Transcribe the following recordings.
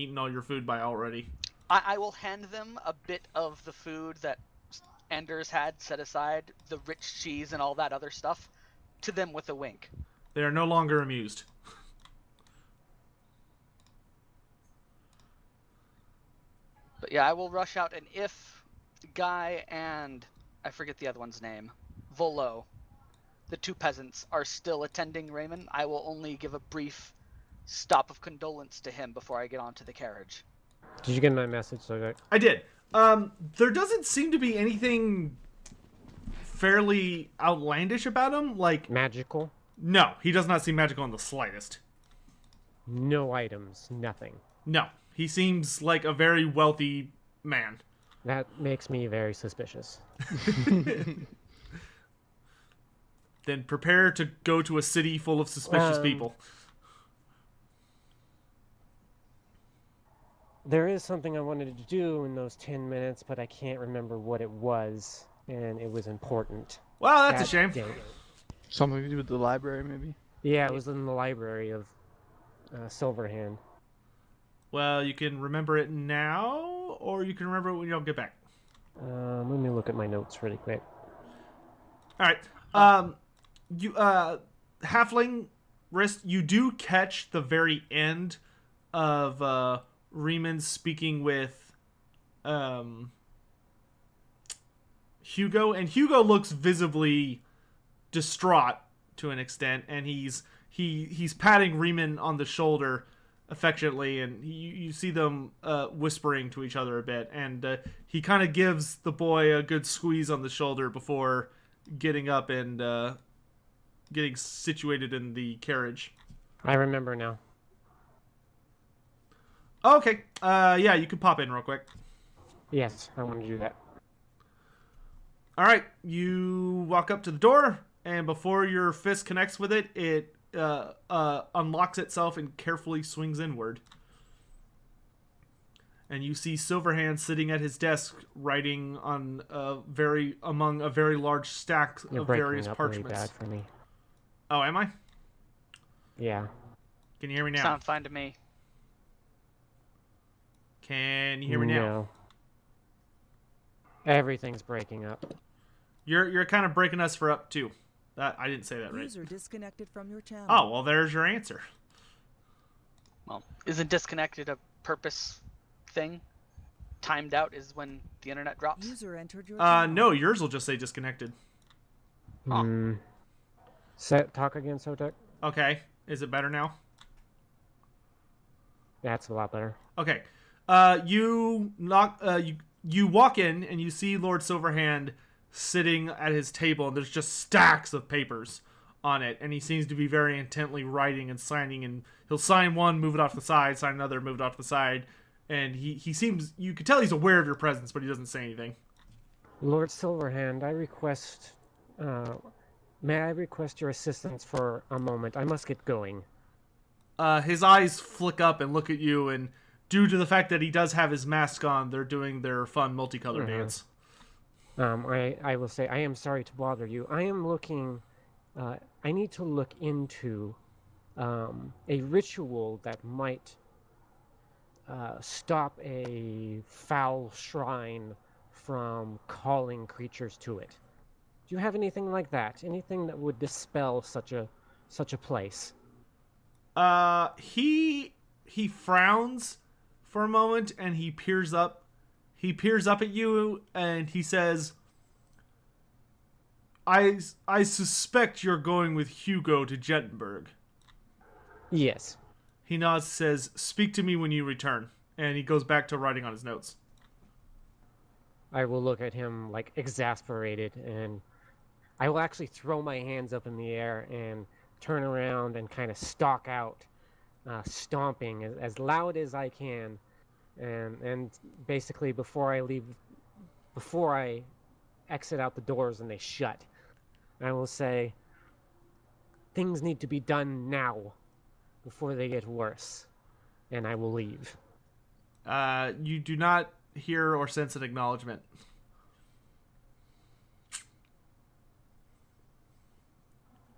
eaten all your food by already. I will hand them a bit of the food that Anders had set aside, the rich cheese and all that other stuff, to them with a wink. They are no longer amused. But yeah, I will rush out, and if Guy and I forget the other one's name, Volo, the two peasants, are still attending Raymond, I will only give a brief stop of condolence to him before I get onto the carriage. Did you get my message, Sotek? I did. There doesn't seem to be anything fairly outlandish about him. Like Magical? no, he does not seem magical in the slightest. No items, nothing. No, he seems like a very wealthy man. That makes me very suspicious. Then prepare to go to a city full of suspicious people. There is something I wanted to do in those 10 minutes, but I can't remember what it was, and it was important. Well, that's a shame. Something to do with the library, maybe? Yeah, it was in the library of Silverhand. Well, you can remember it now, or you can remember it when you all get back. Let me look at my notes really quick. All right. Halfling wrist, you do catch the very end of Riemann speaking with Hugo, and Hugo looks visibly distraught to an extent, and he's patting Riemann on the shoulder affectionately, and you see them whispering to each other a bit, and he kind of gives the boy a good squeeze on the shoulder before getting up and getting situated in the carriage. I remember now. Okay. Yeah, you can pop in real quick. Yes, I want to do that. All right. You walk up to the door, and before your fist connects with it, it unlocks itself and carefully swings inward. And you see Silverhand sitting at his desk, writing on among a very large stack of various parchments. Really bad for me. Oh, am I? Yeah. Can you hear me now? Sounds fine to me. Can you hear me now? Everything's breaking up. You're kind of breaking us for up too. I didn't say that right. User disconnected from your channel. Oh, well, there's your answer. Well, isn't disconnected a purpose thing? Timed out is when the internet drops. User entered your channel. No, yours will just say disconnected. Oh. Talk again, Sotek? Okay. Is it better now? That's a lot better. Okay. You walk in and you see Lord Silverhand sitting at his table, and there's just stacks of papers on it, and he seems to be very intently writing and signing, and he'll sign one, move it off the side, sign another, move it off the side, and he seems, you can tell he's aware of your presence, but he doesn't say anything. Lord Silverhand, may I request your assistance for a moment? I must get going. His eyes flick up and look at you, and due to the fact that he does have his mask on, they're doing their fun multicolor dance. I will say, I am sorry to bother you. I am looking, I need to look into a ritual that might stop a foul shrine from calling creatures to it. Do you have anything like that? Anything that would dispel such a place? He frowns for a moment, and he peers up at you, and he says, I suspect you're going with Hugo to Jettenberg. Yes. He nods, says, speak to me when you return, and he goes back to writing on his notes. I will look at him, like, exasperated, and I will actually throw my hands up in the air and turn around and kind of stalk out, stomping as loud as I can. And basically before I exit out the doors and they shut, I will say, things need to be done now before they get worse, and I will leave. You do not hear or sense an acknowledgement.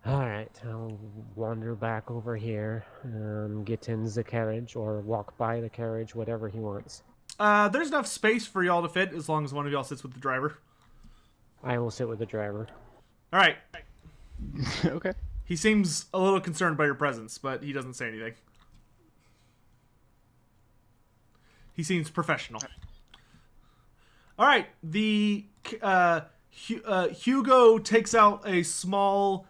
All right. I'll wander back over here, get in the carriage, or walk by the carriage, whatever he wants. There's enough space for y'all to fit as long as one of y'all sits with the driver. I will sit with the driver. All right. Okay. He seems a little concerned by your presence, but he doesn't say anything. He seems professional. All right. Hugo takes out a small,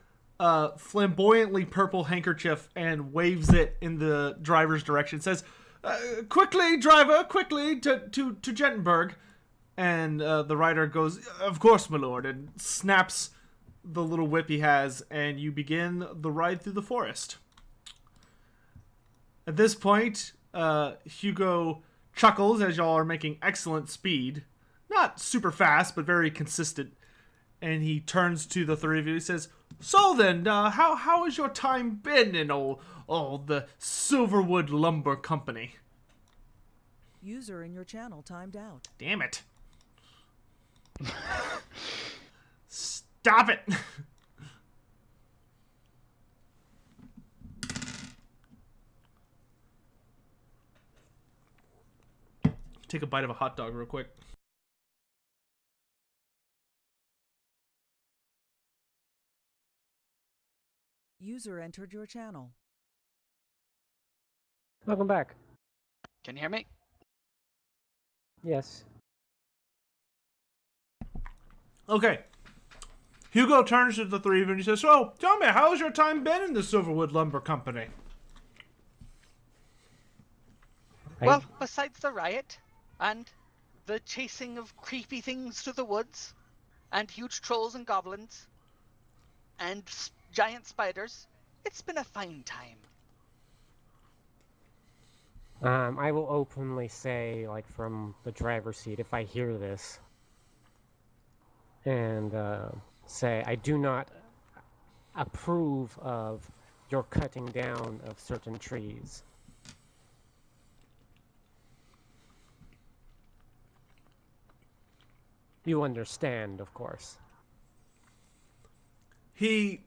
flamboyantly purple handkerchief and waves it in the driver's direction. Says, "Quickly, driver, quickly to Jettenberg." And the rider goes, "Of course, my lord," and snaps the little whip he has, and you begin the ride through the forest. At this point, Hugo chuckles as y'all are making excellent speed. Not super fast, but very consistent. And he turns to the three of you. He says, "So then, how has your time been in all the Silverwood Lumber Company?" User in your channel timed out. Damn it. Stop it. Take a bite of a hot dog real quick. User entered your channel. Welcome back. Can you hear me? Yes. Okay. Hugo turns to the three of you and he says, "So, tell me, how's your time been in the Silverwood Lumber Company?" Well, besides the riot, and the chasing of creepy things through the woods, and huge trolls and goblins, and giant spiders, it's been a fine time. I will openly say, like, from the driver's seat, if I hear this, and say, I do not approve of your cutting down of certain trees. You understand, of course. He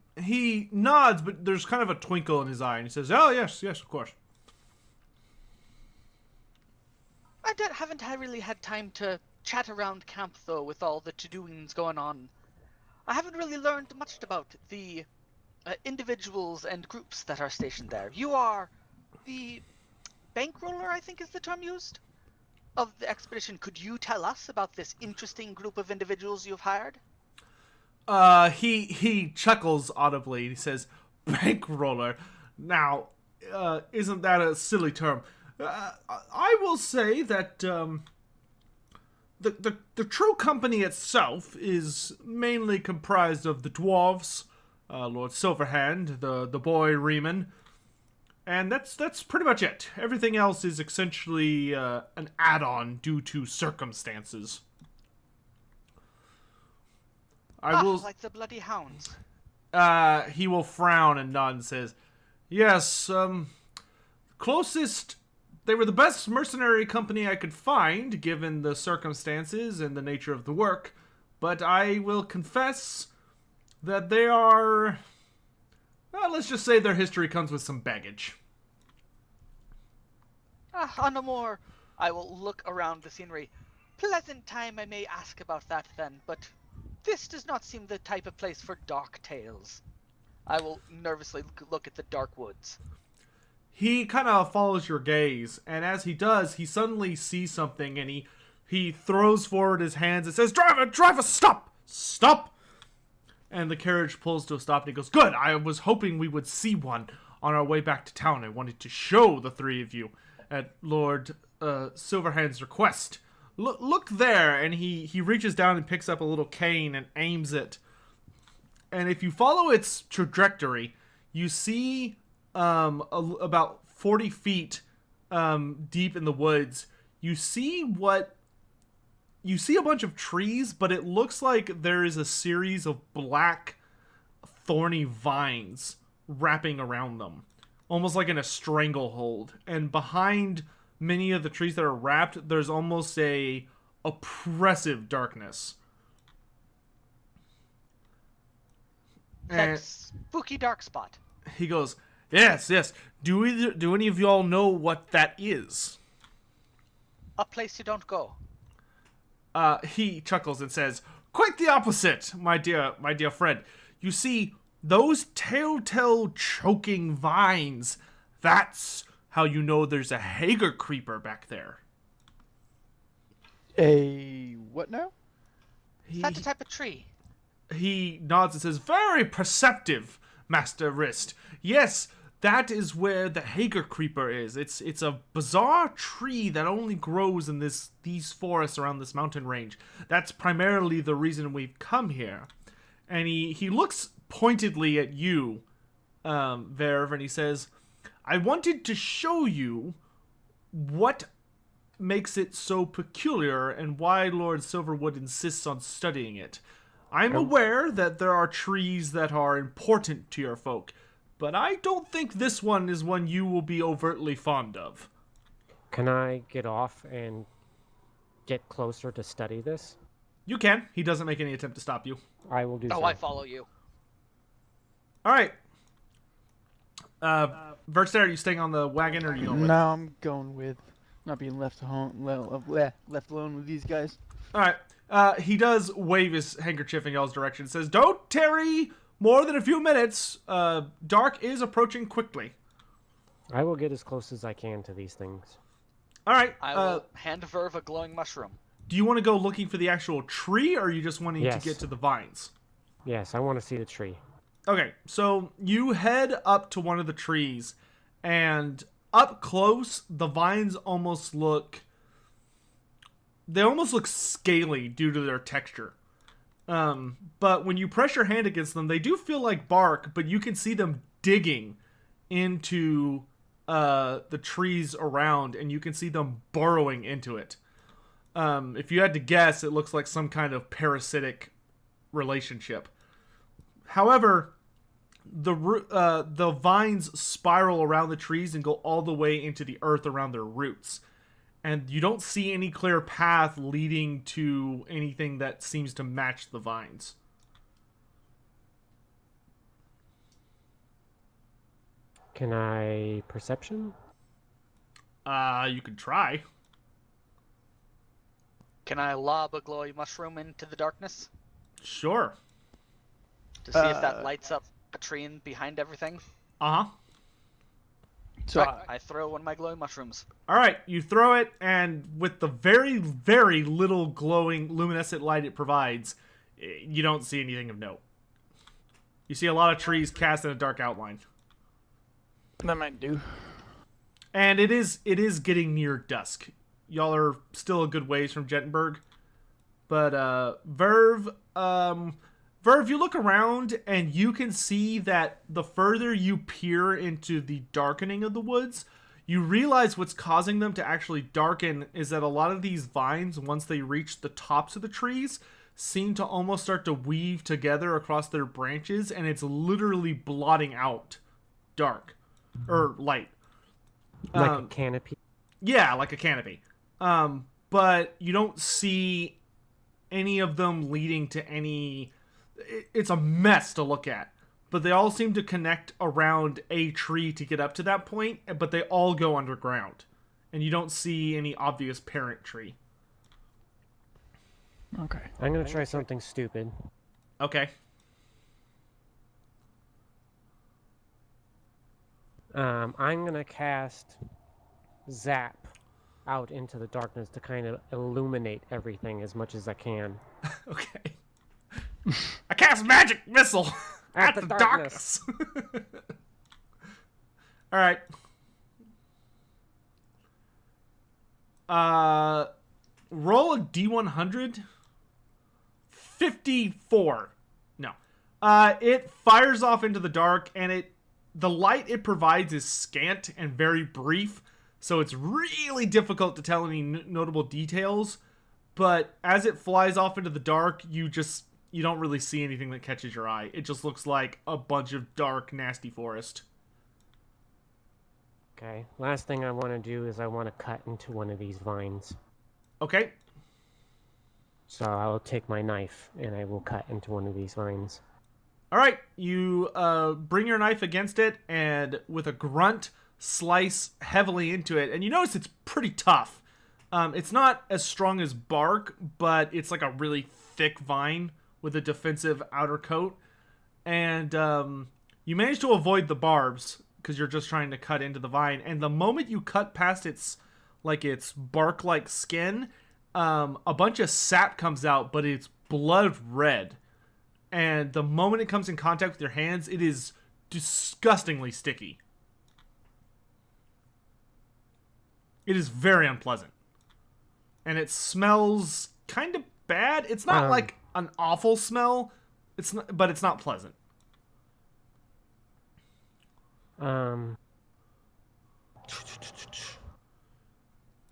nods, but there's kind of a twinkle in his eye, and he says, "Oh, yes, of course." Haven't really had time to chat around camp, though, with all the to-doings going on. I haven't really learned much about the individuals and groups that are stationed there. You are the bankroller, I think is the term used, of the expedition. Could you tell us about this interesting group of individuals you've hired? He chuckles audibly. He says, "Bankroller. Now, isn't that a silly term? I will say that the true company itself is mainly comprised of the dwarves, Lord Silverhand, the boy Riemann, and that's pretty much it. Everything else is essentially an add-on due to circumstances." Like the bloody hounds. He will frown and nod and says, "Yes, closest. They were the best mercenary company I could find, given the circumstances and the nature of the work. But I will confess that they are... Well, let's just say their history comes with some baggage." On a more, I will look around the scenery. Pleasant time, I may ask about that then, but this does not seem the type of place for dark tales. I will nervously look at the dark woods. He kind of follows your gaze, and as he does, he suddenly sees something, and he throws forward his hands and says, Driver, stop! Stop! And the carriage pulls to a stop, and he goes, "Good, I was hoping we would see one on our way back to town. I wanted to show the three of you at Lord Silverhand's request. Look there," and he reaches down and picks up a little cane and aims it. And if you follow its trajectory, you see about 40 feet deep in the woods, you see a bunch of trees, but it looks like there is a series of black, thorny vines wrapping around them, almost like in a stranglehold. And behind many of the trees that are wrapped, there's almost a oppressive darkness. And That spooky dark spot. he goes, yes, yes. Do any of y'all know what that is? A place you don't go. He chuckles and says, quite the opposite, my dear friend. You see, those telltale choking vines, that's how you know there's a Hager creeper back there. A what now? Is that the type of tree? He nods and says, very perceptive, Master Wrist. Yes, that is where the Hager creeper is. It's a bizarre tree that only grows in these forests around this mountain range. That's primarily the reason we've come here. And he looks pointedly at you, Verve, and he says, I wanted to show you what makes it so peculiar and why Lord Silverwood insists on studying it. I'm aware that there are trees that are important to your folk, but I don't think this one is one you will be overtly fond of. Can I get off and get closer to study this? You can. He doesn't make any attempt to stop you. I will do so. Oh, I follow you. All right. Verster, are you staying on the wagon or are you going with? No, I'm going with not being left alone with these guys. All right. He does wave his handkerchief in y'all's direction. Says, don't tarry more than a few minutes. Dark is approaching quickly. I will get as close as I can to these things. All right. I will hand Verve a glowing mushroom. Do you want to go looking for the actual tree, or are you just wanting Yes. to get to the vines? Yes, I want to see the tree. Okay, so you head up to one of the trees, and up close, the vines almost look scaly due to their texture. But when you press your hand against them, they do feel like bark, but you can see them digging into the trees around, and you can see them burrowing into it. If you had to guess, it looks like some kind of parasitic relationship. However, the vines spiral around the trees and go all the way into the earth around their roots. And you don't see any clear path leading to anything that seems to match the vines. Can I perception? You could try. Can I lob a glowing mushroom into the darkness Sure. to see if that lights up a tree in behind everything? Uh-huh. So I throw one of my glowing mushrooms. All right, you throw it, and with the very, very little glowing luminescent light it provides, you don't see anything of note. You see a lot of trees cast in a dark outline. that might do. And it is getting near dusk. Y'all are still a good ways from Jettenberg. But Verve, you look around and you can see that the further you peer into the darkening of the woods, you realize what's causing them to actually darken is that a lot of these vines, once they reach the tops of the trees, seem to almost start to weave together across their branches, and it's literally blotting out dark or light. Like a canopy? Yeah, like a canopy. But you don't see any of them leading to any... It's a mess to look at. But they all seem to connect around a tree to get up to that point, but they all go underground. And you don't see any obvious parent tree. Okay. I'm going to try something stupid. Okay. I'm going to cast Zap out into the darkness to kind of illuminate everything as much as I can. Okay. I cast magic missile At at the the darkness. darkness. All right. Roll a D100. 54. No. It fires off into the dark, and the light it provides is scant and very brief, so it's really difficult to tell any notable details. But as it flies off into the dark, you don't really see anything that catches your eye. It just looks like a bunch of dark, nasty forest. Okay, last thing I want to do is I want to cut into one of these vines. Okay. So I'll take my knife and I will cut into one of these vines. All right, you bring your knife against it, and with a grunt, slice heavily into it. And you notice it's pretty tough. It's not as strong as bark, but it's like a really thick vine with a defensive outer coat. And you manage to avoid the barbs because you're just trying to cut into the vine. And the moment you cut past its bark-like skin, a bunch of sap comes out, but it's blood red. And the moment it comes in contact with your hands, it is disgustingly sticky. It is very unpleasant. And it smells kind of bad. It's not like an awful smell, but it's not pleasant. And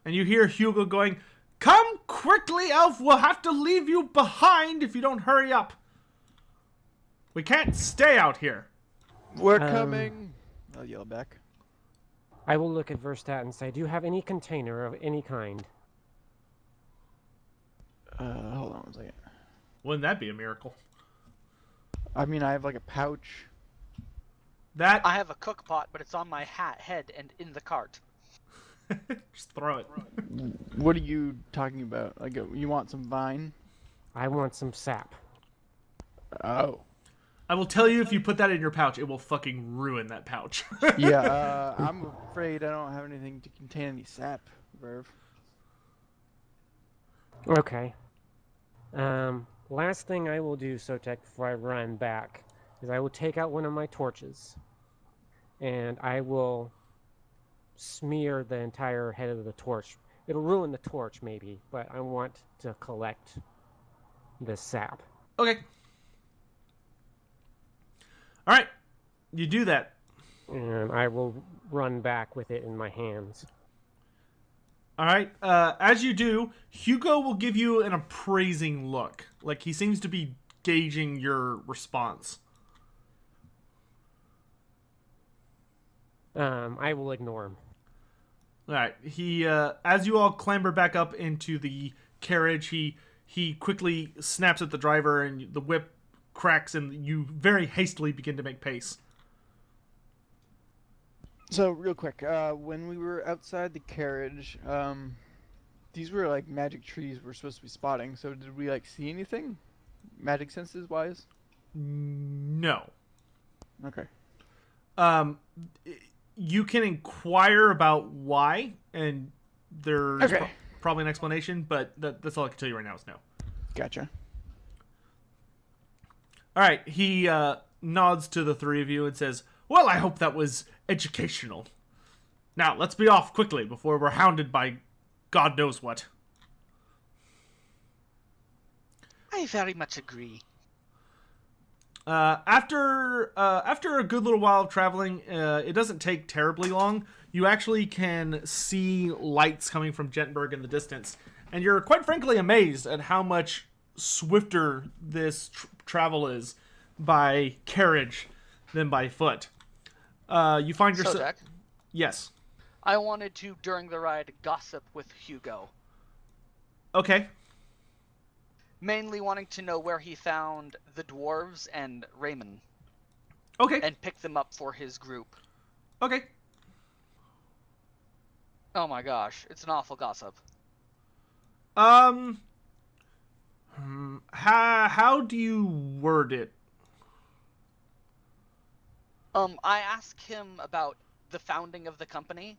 you hear Hugo going, "Come quickly, Elf! We'll have to leave you behind if you don't hurry up. We can't stay out here." We're coming. I'll yell back. I will look at Verstat and say, do you have any container of any kind? Hold on one second. Wouldn't that be a miracle? I mean, I have like a pouch. That I have a cook pot, but it's on my head and in the cart. just throw it. What are you talking about? Like, you want some vine? I want some sap. Oh. I will tell you, if you put that in your pouch, it will fucking ruin that pouch. Yeah, I'm afraid I don't have anything to contain any sap, Verve. Okay. Last thing I will do, Sotek, before I run back, is I will take out one of my torches, and I will smear the entire head of the torch. It'll ruin the torch, maybe, but I want to collect the sap. Okay. All right. You do that. And I will run back with it in my hands. All right. As you do, Hugo will give you an appraising look. Like, he seems to be gauging your response. I will ignore him. All right. He, as you all clamber back up into the carriage, he quickly snaps at the driver, and the whip cracks, and you very hastily begin to make pace. So, real quick, when we were outside the carriage, these were like magic trees we're supposed to be spotting. So, did we like see anything, magic senses wise? No. Okay. You can inquire about why, and there's probably an explanation, but that's all I can tell you right now is no. Gotcha. All right, he nods to the three of you and says, "Well, I hope that was educational. Now, let's be off quickly before we're hounded by God knows what." I very much agree. After a good little while of traveling, it doesn't take terribly long. You actually can see lights coming from Jettenberg in the distance, and you're quite frankly amazed at how much swifter this travel is by carriage than by foot. You find yourself... Sotek, Yes. I wanted to, during the ride, gossip with Hugo. Okay. Mainly wanting to know where he found the dwarves and Raymond. Okay. And pick them up for his group. Okay. Oh my gosh, it's an awful gossip. How do you word it? I ask him about the founding of the company,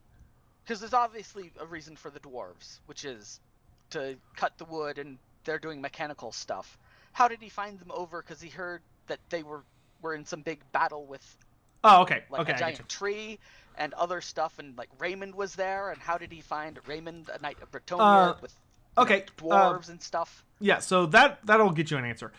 because there's obviously a reason for the dwarves, which is to cut the wood, and they're doing mechanical stuff. How did he find them over? Because he heard that they were in some big battle with Oh, okay. like Okay, a I get you. giant tree and other stuff, and like Raymond was there, and how did he find Raymond, a knight of Bretonia, with dwarves and stuff? Yeah, so that'll get you an answer.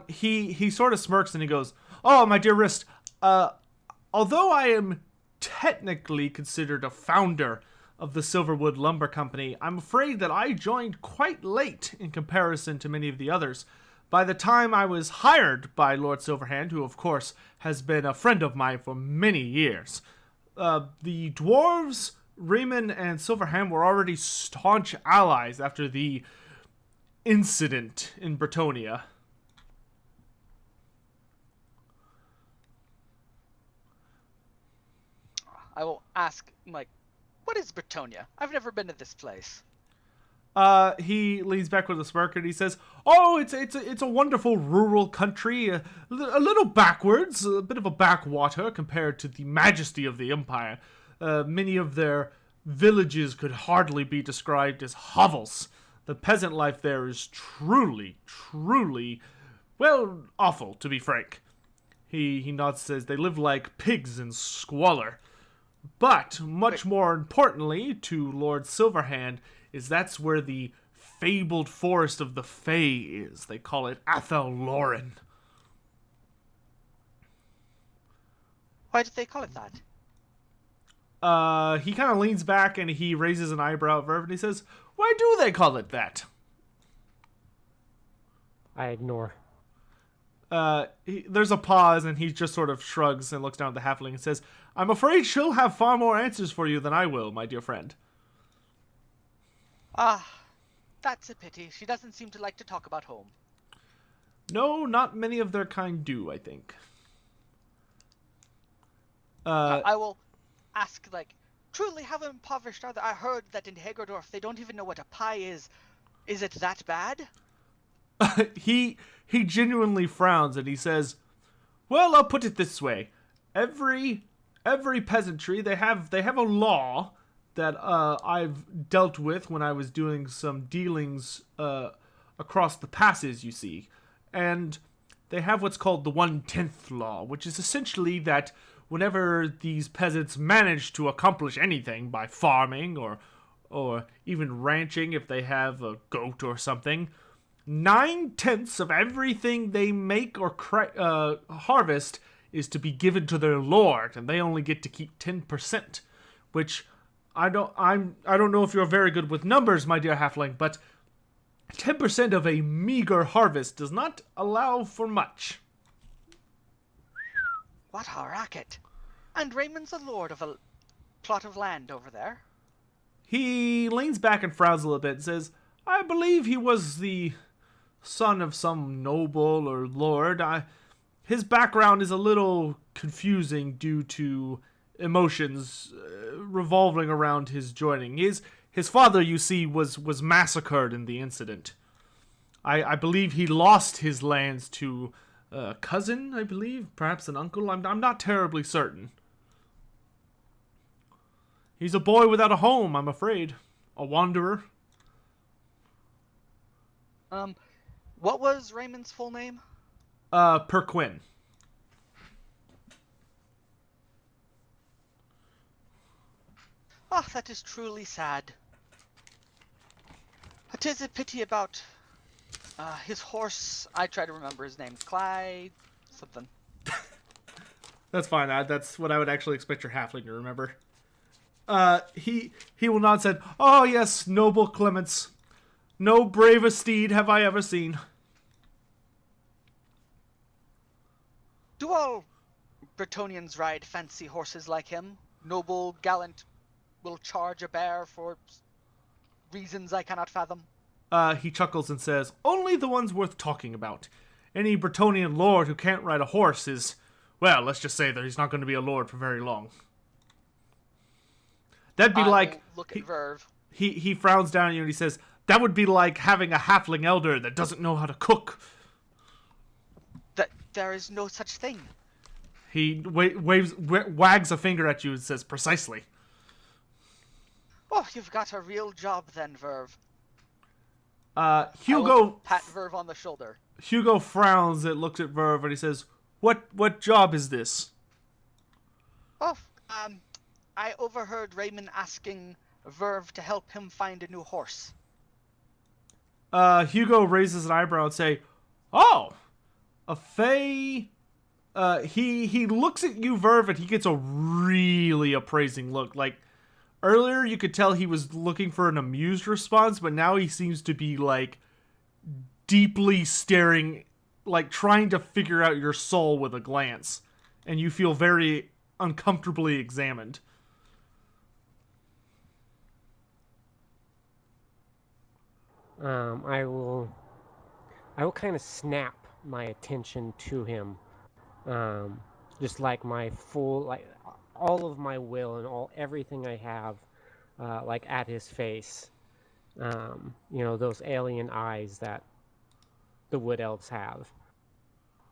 He sort of smirks and he goes, "Oh, my dear wrist, although I am technically considered a founder of the Silverwood Lumber Company, I'm afraid that I joined quite late in comparison to many of the others. By the time I was hired by Lord Silverhand, who of course has been a friend of mine for many years, the dwarves, Raymond and Silverhand were already staunch allies after the incident in Bretonia." I will ask, like, what is Bretonia? I've never been to this place. He leans back with a smirk and he says, "Oh, it's a wonderful rural country, a little backwards, a bit of a backwater compared to the majesty of the empire. Many of their villages could hardly be described as hovels. The peasant life there is truly, well, awful, to be frank." He nods and says, "They live like pigs in squalor. But, much more importantly to Lord Silverhand, is that's where the fabled forest of the Fae is. They call it Athel Loren." Why did they call it that? He kind of leans back and he raises an eyebrow at Verve and he says, "Why do they call it that?" I ignore. There's a pause and he just sort of shrugs and looks down at the halfling and says, "I'm afraid she'll have far more answers for you than I will, my dear friend." Ah, that's a pity. She doesn't seem to like to talk about home. No, not many of their kind do, I think. I will ask, like, truly how impoverished are they? I heard that in Hagerdorf they don't even know what a pie is. Is it that bad? he genuinely frowns and he says, "Well, I'll put it this way: every peasantry they have a law that I've dealt with when I was doing some dealings across the passes, you see, and they have what's called the 1/10th law, which is essentially that whenever these peasants manage to accomplish anything by farming or even ranching, if they have a goat or something, 9/10 of everything they make or harvest is to be given to their lord, and they only get to keep 10%. Which I don't know if you're very good with numbers, my dear halfling, but 10% of a meager harvest does not allow for much." What a racket. And Raymond's a lord of a plot of land over there. He leans back and frowns a little bit and says, "I believe he was the son of some noble or lord. His background is a little confusing due to emotions revolving around his joining. His father, you see, was massacred in the incident. I believe he lost his lands to a cousin, I believe, perhaps an uncle. I'm not terribly certain. He's a boy without a home, I'm afraid. A wanderer." What was Raymond's full name? Perquin. Ah, that is truly sad. It is a pity about his horse. I try to remember his name. Clyde something. That's fine. That's what I would actually expect your halfling to remember. He will nod and said, "Oh yes, noble Clements. No braver steed have I ever seen." Do all Bretonians ride fancy horses like him? Noble, gallant, will charge a bear for reasons I cannot fathom? He chuckles and says, "Only the ones worth talking about. Any Bretonian lord who can't ride a horse is, well, let's just say that he's not going to be a lord for very long." That'd be like... Look at Verve. He frowns down at you and he says, "That would be like having a halfling elder that doesn't know how to cook." There is no such thing. He wags a finger at you and says, "Precisely." Oh, you've got a real job then, Verve. Hugo Pat Verve on the shoulder. Hugo frowns and looks at Verve and he says, What job is this?" Oh, I overheard Raymond asking Verve to help him find a new horse. Hugo raises an eyebrow and say, "Oh, a Fae." He looks at you, Verve, and he gets a really appraising look. Like, earlier you could tell he was looking for an amused response, but now he seems to be, like, deeply staring, like, trying to figure out your soul with a glance. And you feel very uncomfortably examined. I will kind of snap my attention to him, just like my full, like all of my will and everything I have, like at his face. Those alien eyes that the wood elves have.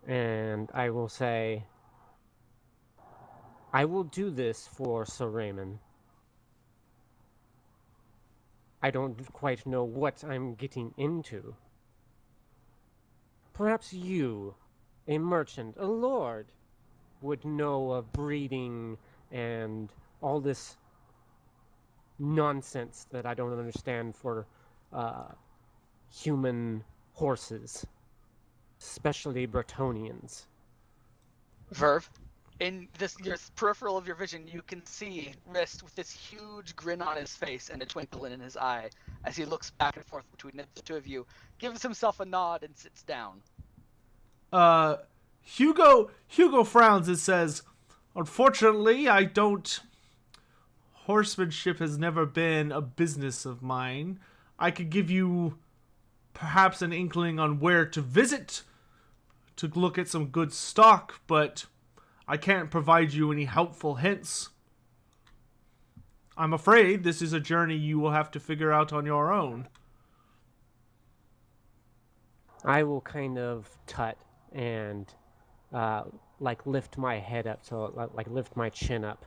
And I will say, I will do this for Sir Raymond. I don't quite know what I'm getting into. Perhaps you, a merchant, a lord, would know of breeding and all this nonsense that I don't understand for human horses, especially Bretonians. Verve, in your peripheral of your vision, you can see Rist with this huge grin on his face and a twinkle in his eye as he looks back and forth between the two of you, gives himself a nod, and sits down. Hugo frowns and says, "Unfortunately, I don't. Horsemanship has never been a business of mine. I could give you perhaps an inkling on where to visit to look at some good stock, but I can't provide you any helpful hints. I'm afraid this is a journey you will have to figure out on your own." I will kind of tut and lift my head up, so lift my chin up,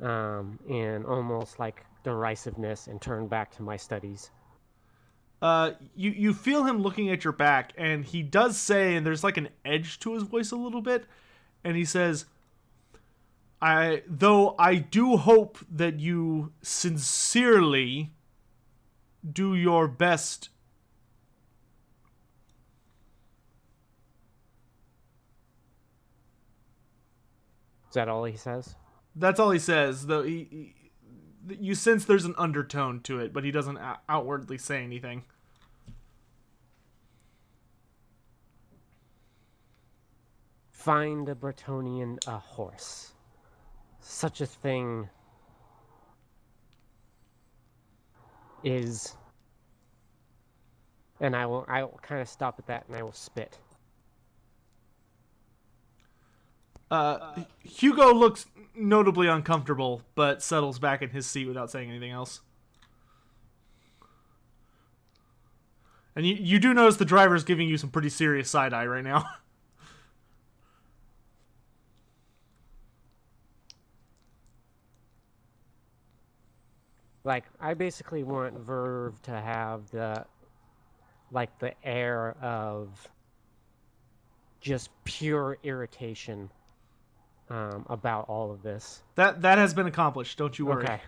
in almost like derisiveness, and turn back to my studies. You feel him looking at your back, and he does say, and there's like an edge to his voice a little bit, and he says, I do hope that you sincerely do your best. Is that all he says? That's all he says, though you sense there's an undertone to it, but he doesn't outwardly say anything. Find a Bretonian a horse. Such a thing is... And I will kind of stop at that, and I will spit. Hugo looks notably uncomfortable, but settles back in his seat without saying anything else. And you do notice the driver's giving you some pretty serious side-eye right now. Like, I basically want Verve to have the air of just pure irritation about all of this. That has been accomplished, don't you worry. Okay.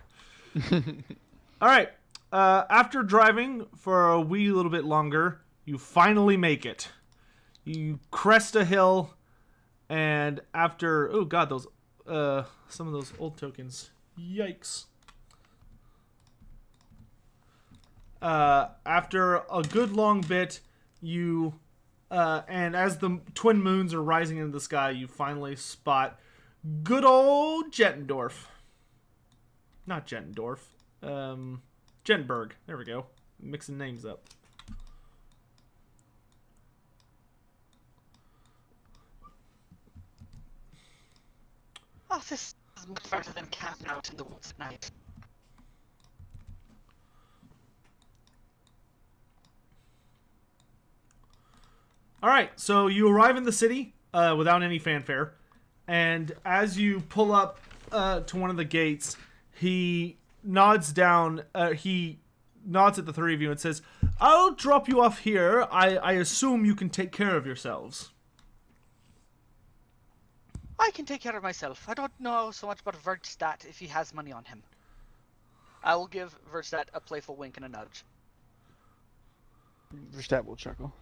All right. After driving for a wee little bit longer, you finally make it. You crest a hill, and after... Oh, God, those... some of those old tokens. Yikes. After a good long bit, you... and as the twin moons are rising into the sky, you finally spot good old Jettendorf. Not Jettendorf. Jettenberg. There we go. Mixing names up. Oh, this is much better than camping out in the woods at night. Alright, so you arrive in the city without any fanfare. And as you pull up to one of the gates, he nods down. He nods at the three of you and says, "I'll drop you off here. I assume you can take care of yourselves." I can take care of myself. I don't know so much about Verdstat if he has money on him. I will give Verdstat a playful wink and a nudge. Verstappen will chuckle.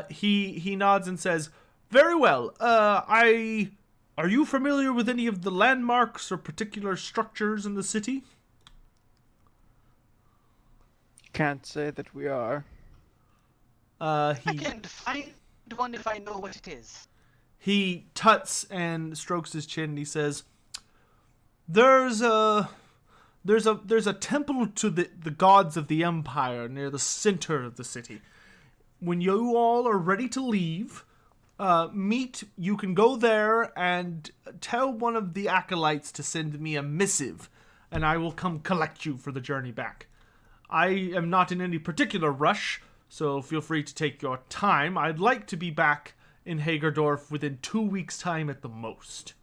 He nods and says, "Very well. Are you familiar with any of the landmarks or particular structures in the city?" Can't say that we are. I can find one if I know what it is. He tuts and strokes his chin and he says, There's a temple to the gods of the empire near the center of the city. When you all are ready to leave, You can go there and tell one of the acolytes to send me a missive, and I will come collect you for the journey back. I am not in any particular rush, so feel free to take your time. I'd like to be back in Hagerdorf within 2 weeks' time at the most.